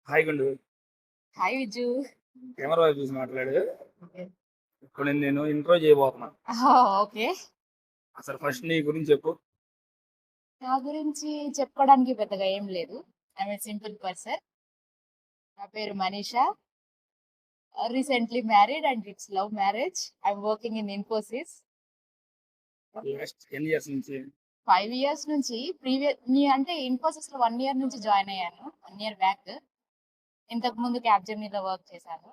Hi గుండు. Hi Viju. Camera వైపు చూసి మాట్లాడు. ఓకే. ఇప్పుడు నేను ఇంట్రో చేయబోతున్నా. ఓకే. అసలు ఫస్ట్ నీ గురించి చెప్పు. నా గురించి చెప్పుకోవడానికి పెద్దగా ఏం లేదు. I'm a simple person. నా పేరు Manisha. Recently married and it's love marriage. I'm working in Infosys. Last ఎన్ని ఇయర్స్ నుంచి? 5 ఇయర్స్ నుంచి అంటే ఇన్ఫోసిస్ లో 1 ఇయర్ నుంచి జాయిన్ అయ్యాను. 1 ఇయర్ బ్యాక్. ఇంతకు ముందు క్యాప్జెమినీలో వర్క్ చేశాను.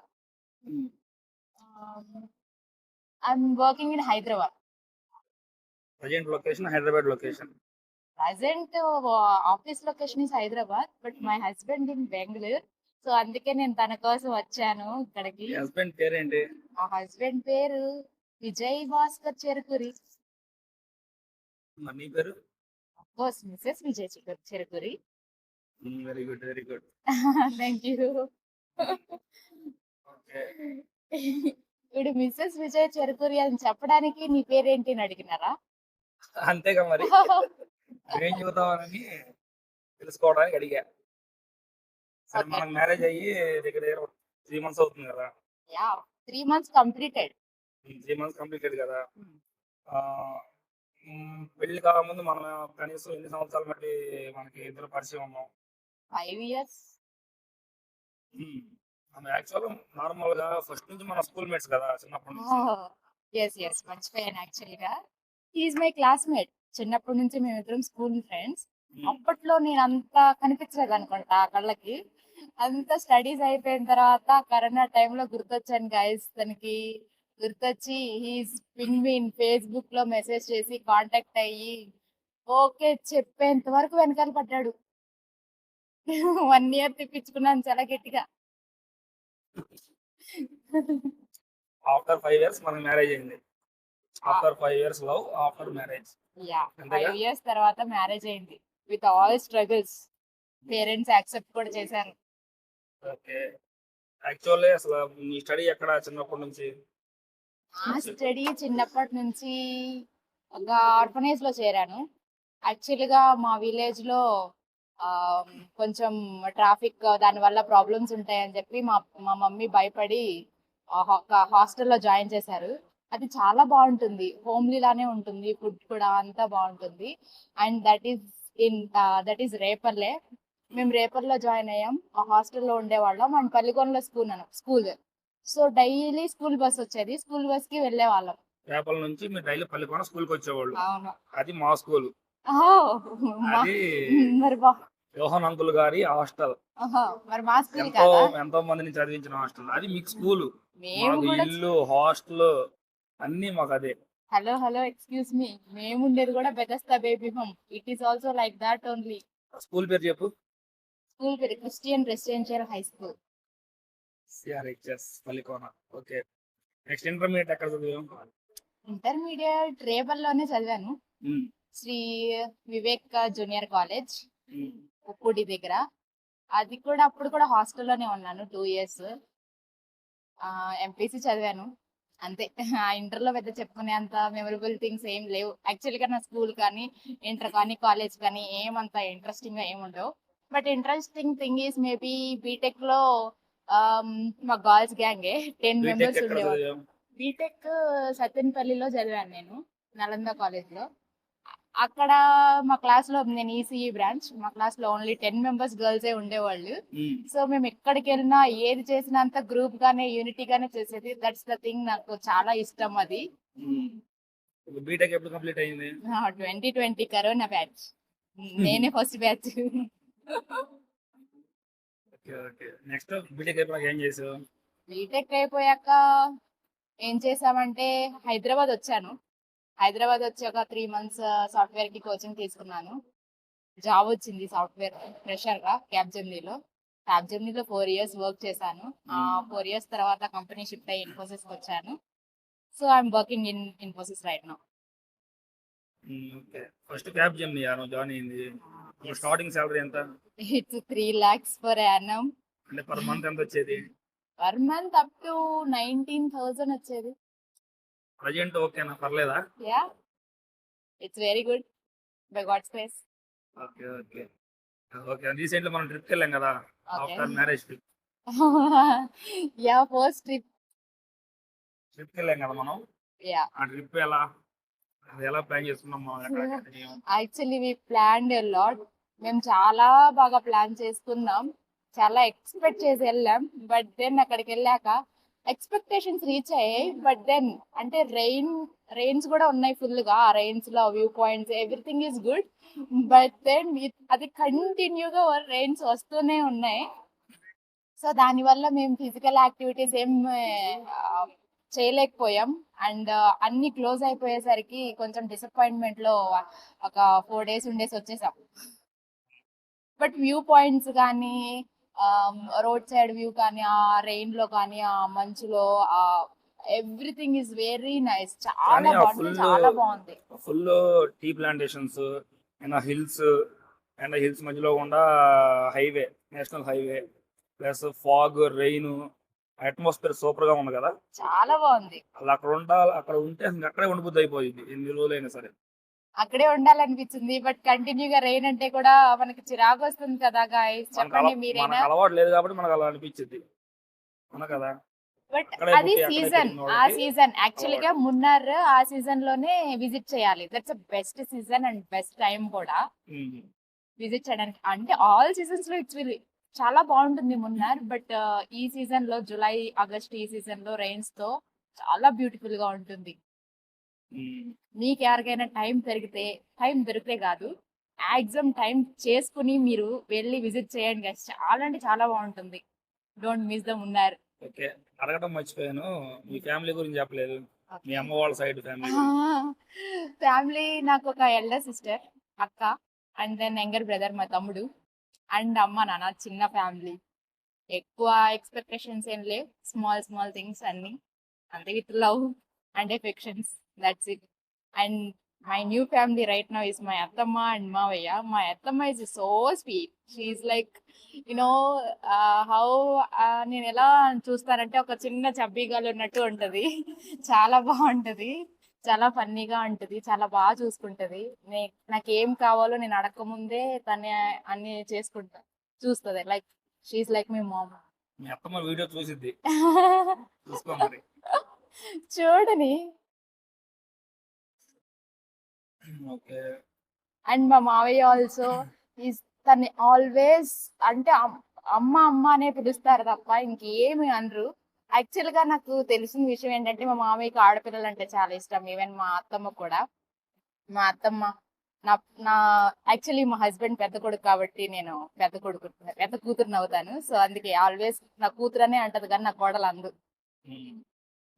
I'm working in Hyderabad. Present location Hyderabad location. Present office location is Hyderabad, but my husband in Bengaluru. So అందుకే నేను తన కోసం వచ్చాను ఇక్కడికి. హస్బెండ్ పేరేంటి? మా హస్బెండ్ పేరు విజయ్ భాస్కర్ చెరుకురి. మరి నీ పేరు? Of course Mrs Vijay Cherukuri. Very good, very good. Thank you. ఇప్పుడు మిసెస్ విజయ్ చెరుకురి అని చెప్పడానికి నీ పేరేంటి అని అడిగినారా? అంతేగా మరి. ఏం చెబుతామని తెలుసుకోవడానికి అడిగా. సరే, మనకు మ్యారేజ్ అయ్యి దగ్గర 3 months అవుతుంది కదా. Yeah, 3 months completed. 3 months completed కదా. పెళ్లి కాకముందు మనం కనీసం ఎన్ని సంవత్సరాలు బట్టి మనకి ఇద్దరు పరిచయం ఉన్నాం? 5 ఇయర్స్. మనం యాక్చువల్గా నార్మల్ గా ఫస్ట్ నుంచి మన స్కూల్ మేట్స్ కదా, చిన్నప్పటి నుంచి. ఎస్ మర్చిపోయాను యాక్చువల్గా. Is my classmate. చిన్నప్పటి నుంచి మేమిద్దరం స్కూల్ ఫ్రెండ్స్. అప్పట్లో నేను అంతా కనిపించలేదు అనుకుంటా కళ్ళకి. అంతా స్టడీస్ అయిపోయిన తర్వాత కరోనా టైంలో గుర్తొచ్చాను గైస్ తనకి. గుర్తొచ్చి he's ping me in Facebook లో మెసేజ్ చేసి కాంటాక్ట్ అయ్యి ఓకే చెప్పేంత వరకు వెనకాల పడ్డాడు. 1 ఇయర్ తిప్పించుకున్నాను చాలా గట్టిగా. ఆఫ్టర్ 5 years మనకి మ్యారేజ్ అయింది. After 5 years love, after marriage. Yeah, 5 years తర్వాత మ్యారేజ్ అయింది with all struggles. Parents accept కూడా చేశారు. ఓకే. యాక్చువల్లీ అసలు నీ స్టడీ ఎక్కడ చిన్నప్పటి నుంచి? ఆ స్టడీ చిన్నప్పటి నుంచి ఒక ఆర్ఫనేజ్ లో చేరాను. యాక్చువల్గా మా విలేజ్ లో కొంచెం ట్రాఫిక్ దాని వల్ల ప్రాబ్లమ్స్ ఉంటాయని చెప్పి మా మా మమ్మీ భయపడి ఒక హాస్టల్లో జాయిన్ చేశారు. అది చాలా బాగుంటుంది, హోమ్లీ లానే ఉంటుంది, ఫుడ్ కూడా అంతా బాగుంటుంది. అండ్ దట్ ఈస్ రేపర్లే. మేము రేపర్లో జాయిన్ అయ్యాం. ఆ హాస్టల్లో ఉండేవాళ్ళం. అండ్ పల్లికొండలో school. So daily school bus వచ్చేది, స్కూల్ బస్ కి వెళ్ళే వాళ్ళం. రేపల నుంచి మీరు డైలీ పల్లికొండ స్కూల్ కి వచ్చేవాళ్ళు? అవును. అది మా స్కూల్. అది మరి యోహన్ అంకుల్ గారి హాస్టల్. మరి మా స్కూల్ కాదా? ఎంతో మందిని చదివించిన హాస్టల్ అది. మీకు స్కూల్, మేము మాకు కూడా ఇల్లు, హాస్టల్ అన్ని మాకు అదే. హలో ఎక్స్క్యూజ్ మీ, మేము ఉండేది కూడా Bethesda baby home. It is also like that only. School పేరు చెప్పు. స్కూల్ పేరు Christian residential high school, CRHS Pallikona. Okay. Next intermediate ఎక్కడ చదివాం? ఇంటర్మీడియట్ రేపల్లోనే చదివాను. శ్రీ వివేక్ జూనియర్ కాలేజ్, ఉప్పుడి దగ్గర. అది కూడా అప్పుడు కూడా హాస్టల్లోనే ఉన్నాను 2 years. ఎంపీసీ చదివాను అంతే. ఆ ఇంటర్లో పెద్ద చెప్పుకునే అంత మెమరబుల్ థింగ్స్ ఏం లేవు యాక్చువల్గా. నా స్కూల్ కానీ ఇంటర్ కానీ కాలేజ్ కానీ ఏమంత ఇంట్రెస్టింగ్ గా ఏముండవు. But interesting thing is maybe BTech లో మా గర్ల్స్ గ్యాంగే 10 members ఉండేవాళ్ళు. బీటెక్ సత్యనపల్లిలో చదివాను నేను, నలంద కాలేజ్ లో. అక్కడ మా క్లాస్ లో, నేను ఈసీఈ బ్రాంచ్, మా క్లాస్ లో ఓన్లీ 10 members గర్ల్సే ఉండేవాళ్ళు. సో మేము ఎక్కడికి వెళ్ళినా ఏది చేసినా అంత గ్రూప్ గానే యూనిటీ గానే చేసేది. దట్స్ ద థింగ్, నాకు చాలా ఇష్టం అది. బీటెక్ ఎప్పుడు కంప్లీట్ అయింది? 2020 కరోనా బ్యాచ్, నేనే ఫస్ట్ బ్యాచ్. నెక్స్ట్ బీటెక్ అయిపోయాక ఏం చేసావు? బీటెక్ అయిపోయాక ఏం చేసామంటే హైదరాబాద్ వచ్చాను. హైదరాబాద్ వచ్చి ఒక 3 months సాఫ్ట్వేర్ కి కోచింగ్ తీసుకున్నాను. జాబ్ వచ్చింది సాఫ్ట్వేర్ ఫ్రెషర్ గా క్యాప్జెమినీలో. 4 years వర్క్ చేశాను. 4 years తర్వాత కంపెనీ షిఫ్ట్ అయ్యి ఇన్ఫోసిస్ కి వచ్చాను. So I'm working in Infosys right now. First Capgemini join అయింది. స్టార్టింగ్ సాలరీ ఎంత? It's 3 lakhs per annum. అంటే పర్ మంత్ ఎంత వచ్చేది? పర్ మంత్ అప్ టు 19,000 వచ్చేది. ప్రజెంట్ ఓకేనా, పర్లేదా? Yeah, it's very good by God's grace. Okay. Recently మనం ట్రిప్కి వెళ్ళాం కదా, okay. After marriage trip. Yeah! First trip. ట్రిప్‌కి వెళ్ళాం కదా మనం. యాహ్! ఆ ట్రిప్ అది ఎలా ప్లాన్ చేసుకున్నాం మనం, ఎక్కడ ఏం. Actually we planned a lot. మేము చాలా బాగా ప్లాన్ చేసుకున్నాం. చాలా ఎక్స్‌పెక్ట్ చేసి ఎళ్ళాం. బట్ దెన్ అక్కడికెళ్ళాక ఎక్స్‌పెక్టేషన్స్ రీచ్ అయ్యాయి. బట్ దెన్ అంటే రెయిన్స్ కూడా ఉన్నాయి ఫుల్‌గా. ఆ రెయిన్స్‌లో view points everything is good. But then అది కంటిన్యూగా రెయిన్స్ వస్తూనే ఉన్నాయి. సో దానివల్ల మేము ఫిజికల్ యాక్టివిటీస్ ఏం చేయలేకపోయాం. అండ్ అన్ని క్లోజ్ అయిపోయేసరికి కొంచెం డిసప్పాయింట్మెంట్ లో ఒక 4 days ఉండేసి వచ్చేసాం. బట్ వ్యూ పాయింట్స్ కానీ రోడ్ సైడ్ వ్యూ కానీ ఆ రెయిన్ లో కానీ ఆ మంచులో ఆ ఎవ్రీథింగ్ ఇస్ వెరీ నైస్. కానీ చాలా బాగుంది, చాలా బాగుంది. Full tea plantations and hills, and hills మధ్యలో కూడా highway, national highway, plus fog, rain, atmosphere super గా ఉంది కదా. చాలా బాగుంది. అలా అక్కడ ఉంటే ఇంకా అక్కడే ఉండిపోద్ది అయిపోయింది ఎన్ని రోజులైనా సరే. అక్కడే ఉండాలనిపించింది. బట్ కంటిన్యూగా రెయిన్ అంటే కూడా మనకి చిరాకు వస్తుంది కదా గాయస్, చెప్పండి మీరేనా? మనకు అలవాటు లేదు కాబట్టి మనకు అలా అనిపించింది, అవునా కదా. బట్ అక్కడే అది పుట్టి అక్కడే సీజన్, పెరిగిన ఆ వాళ్ళకి సీజన్ యాక్చువల్ గా మున్నార్ ఆ సీజన్ లోనే విజిట్ చేయాలి. That's best season and best time కూడా ఉమ్, విజిట్ చేయడానికి. అంటే ఆల్ సీజన్స్ లో ఇట్స్ చాలా బాగుంటుంది మున్నార్. బట్ ఈ సీజన్ లో జూలై ఆగస్ట్ ఈ సీజన్ లో రెయిన్స్ తో చాలా బ్యూటిఫుల్ గా ఉంటుంది. ఉమ్. మీకు ఎవరికైనా టైం దొరికితే కాదు, మాక్సిమం టైం చేసుకుని మీరు వెళ్ళి విజిట్ చేయండి guys. చాలా అంటే చాలా బాగుంటుంది. Don't miss the Munnar. Okay, అడగడం మర్చిపోయాను, మీ ఫ్యామిలీ గురించి చెప్పలేదు. మీ అమ్మ వాళ్ళ సైడ్ ఫ్యామిలీ ఫ్యామిలీ నాకు ఒక ఎల్డర్ సిస్టర్, అక్క, అండ్ దెన్ యంగర్ బ్రదర్ మా తమ్ముడు, అండ్ అమ్మ నాన్న. చిన్న ఫ్యామిలీ, ఎక్కువ ఎక్స్పెక్టేషన్స్ ఏం లేవు. స్మాల్ స్మాల్ థింగ్స్ అన్ని అంతే, with love and affections, that's it. And my new family right now is my అత్తమ్మ అండ్ మావయ్య. మై అత్తమ్మ is so sweet. She is like you know how, నేను ఎలా చూస్తానంటే ఒక చిన్న చబ్బీగాలు ఉన్నట్టు ఉంటది. చాలా బాగుంటది, చాలా ఫన్నీగా ఉంటది, చాలా బాగా చూసుకుంటది. నాకు ఏం కావాలో నేను అడగక ముందే తనే అన్ని చూస్తది. Like she is like my mom. మీ అత్తమ్మ వీడియో చూసిద్ది, చూసుకో మరి. చూడని. ఓకే. అండ్ మా మావయ్య ఆల్సో ఈస్ తన్ని ఆల్వేస్ అంటే అమ్మ అమ్మ అనే పిలుస్తారు తప్ప ఇంకేమి అనరు. యాక్చువల్ గా నాకు తెలిసిన విషయం ఏంటంటే మా మామయ్యకి ఆడపిల్లలు అంటే చాలా ఇష్టం. ఈవెన్ మా అత్తమ్మ కూడా. మా అత్తమ్మ నా నా యాక్చువల్లీ మా హస్బెండ్ పెద్ద కొడుకు కాబట్టి నేను పెద్ద కూతురుని అవుతాను. సో అందుకే ఆల్వేస్ నా కూతురు అనే అంటది కానీ నా కోడలు అందు.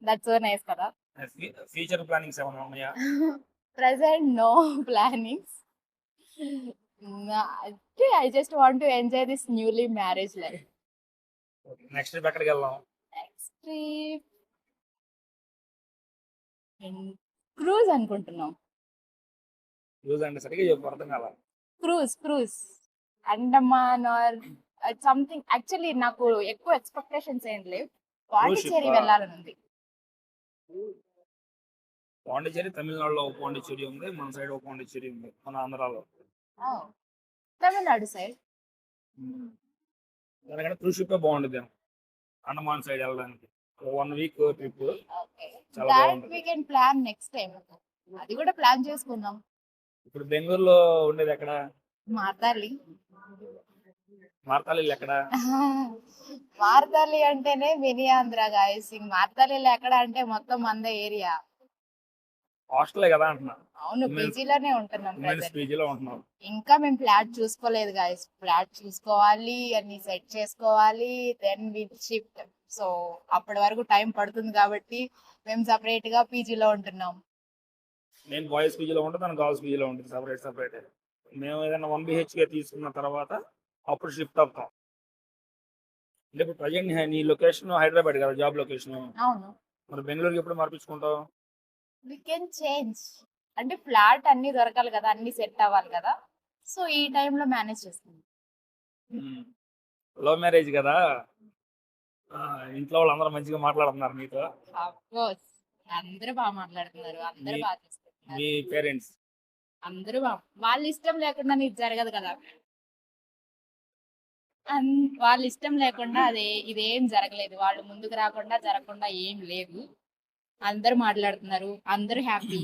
దట్స్ సో నైస్ కదా. ఫ్యూచర్ ప్లానింగ్స్ ఏమైనా ఉన్నాయా? Present no plannings. I just want to enjoy this newly marriage life. Next trip ఎక్కడికి వెళ్దాం? Next trip క్రూజ్ అనుకుంటున్నాం. క్రూజ్ అంటే సరిగ్గా చెప్పు, అర్థం కాల. Cruise Andaman or something. Actually నాకు ఎక్కువ ఎక్స్పెక్టేషన్స్ ఏం లేవు. పాండిచ్చేరి వెళ్ళాలని ఉంది. పాండిచ్చేరి తమిళనాడులో ఒక పాండిచ్చేరి ఉంది, మన సైడ్ ఒక పాండిచ్చేరి ఉంది, మన ఆంధ్రాలో. తమిళనాడు సైడ్ దానికంటే క్రూజ్ షిప్ బాగుంటుంది అండమాన్ సైడ్ వెళ్ళడానికి. 1 week ట్రిప్ చాలా బాగుంటుంది. we can plan next time. అది కూడా ప్లాన్ చేసుకుందాం. ఇప్పుడు బెంగళూరులో ఉండేది ఎక్కడ? మార్తాలి ఎక్కడ? మార్తాలి అంటేనే మినీ ఆంధ్ర గాయస్. మార్తాలిలో ఎక్కడ అంటే మొత్తం మంద ఏరియా. హాస్టలే కదా అంటున్నా. అవును, పీజీలోనే ఉంటున్నాం. పీజీలో ఉంటున్నాం. ఇంకా మేము ఫ్లాట్ చూసుకోలేదు గాయస్. ఫ్లాట్ చూసుకోవాలి, అన్ని సెట్ చేసుకోవాలి, దెన్ వి షిఫ్ట్. సో అప్పటి వరకు టైం పడుతుంది కాబట్టి మేము సపరేట్ గా పీజీలో ఉంటున్నాం. నేను బాయ్స్ పీజీలో ఉంటాను, తను గర్ల్స్ పీజీలో ఉంటుంది, సపరేట్. మేము ఏదైనా 1 BHK తీసుకున్న తర్వాత అప్పుడు షిఫ్ట్ అవుతాం. అంటే ఇప్పుడు ప్రజెంట్ నీ లొకేషన్ హైదరాబాద్ కదా, జాబ్ లొకేషన్. అవును. మరి బెంగళూరుకి ఎప్పుడు మార్పించుకుంటావు? We can change. అంటే ఫ్లాట్ అన్ని దొరకాలి కదా, అన్ని సెట్ అవ్వాలి కదా. సో ఈ టైంలో మేనేజ్ చేస్తుంది. లవ్ మ్యారేజ్ కదా, ఇంట్లో వాళ్ళు అందరూ మంచిగా మాట్లాడుతున్నారు మీతో? ఆఫ్ కోర్స్ అందరూ బాగా మాట్లాడుతున్నారు, అందరూ బాగా చేస్తున్నారు. మీ పేరెంట్స్ అందరూ వాళ్ళ ఇష్టం లేకుండా నీకు జరగదు కదా. వాళ్ళ ఇష్టం లేకుండా ఇదేం జరగలేదు. వాళ్ళు ముందుకు రాకుండా జరగకుండా ఏం లేదు. అందరూ మాట్లాడుతున్నారు. అందరూ happy.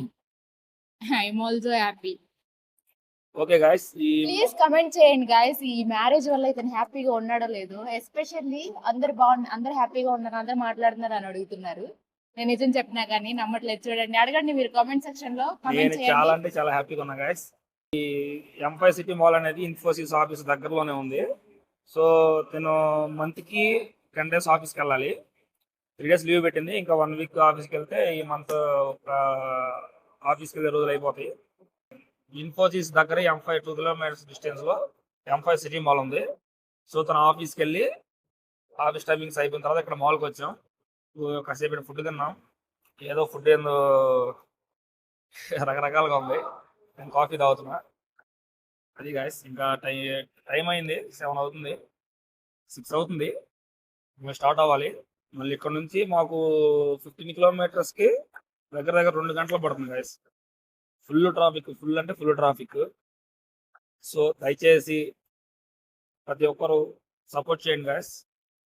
I'm also happy. Okay guys, ఈ ప్లీజ్ కమెంట్ చేయండి గాయస్. ఈ మ్యారేజ్ వల్ల ఇతను హ్యాపీగా ఉన్నాడో లేదో. ఎస్పెషల్లీ అందరు హ్యాపీగా ఉన్నారు, అందరు మాట్లాడుతున్నారు అని అడుగుతున్నారు. నేను నిజం చెప్పినా కానీ నమ్మట్లేదు. చూడండి, అడగండి మీరు కామెంట్ సెక్షన్ లో కామెంట్ నేను చాలా చేయండి. అంటే చాలా హ్యాపీగా ఉన్నా గాయస్. ఈ ఎంపై సిటీ మాల్ అనేది ఇన్ఫోసిస్ ఆఫీస్ దగ్గరలోనే ఉంది. సో నేను మంత్కి 10 days ఆఫీస్కి వెళ్ళాలి. 3 days లీవ్ పెట్టింది. ఇంకా 1 week ఆఫీస్కి వెళ్తే ఈ మంత్ ఆఫీస్కి వెళ్ళే రోజులు అయిపోతాయి. ఇన్ఫోసిస్ దగ్గర M5 2 kilometers డిస్టెన్స్ లో M5 సిటీ మాల్ ఉంది. సో తన ఆఫీస్కి వెళ్ళి ఆఫీస్ టైమింగ్స్ అయిపోయిన తర్వాత ఇక్కడ మాల్కి వచ్చాం. కాసేపు ఫుడ్ తిన్నాం. ఏదో ఫుడ్ ఏందో రకరకాలుగా ఉంది. నేను కాఫీ తాగుతున్నా. అది గాయస్, ఇంకా టైం అయింది, 7 అవుతుంది, 6 అవుతుంది. మేము స్టార్ట్ అవ్వాలి. మళ్ళీ ఇక్కడ నుంచి మాకు 15 kilometers కి దగ్గర 2 గంటలు పడుతుంది గాయస్. ఫుల్ ట్రాఫిక్, ఫుల్ అంటే ఫుల్ ట్రాఫిక్. సో దయచేసి ప్రతి ఒక్కరు సపోర్ట్ చేయండి గాయస్.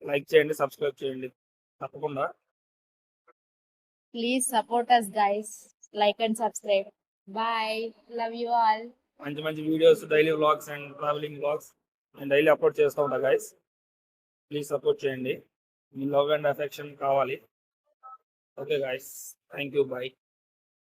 లైక్ చేయండి, సబ్స్క్రైబ్ చేయండి తప్పకుండా. Please support us guys. Like and subscribe. Bye. Love you all. మంచి మంచి videos, daily vlogs and travelling vlogs నేను డైలీ అప్లోడ్ చేస్తూ ఉంటా గైస్. ప్లీజ్ సపోర్ట్ చేయండి. మీ లవ్ అండ్ అఫెక్షన్ కావాలి. Okay guys, thank you, bye.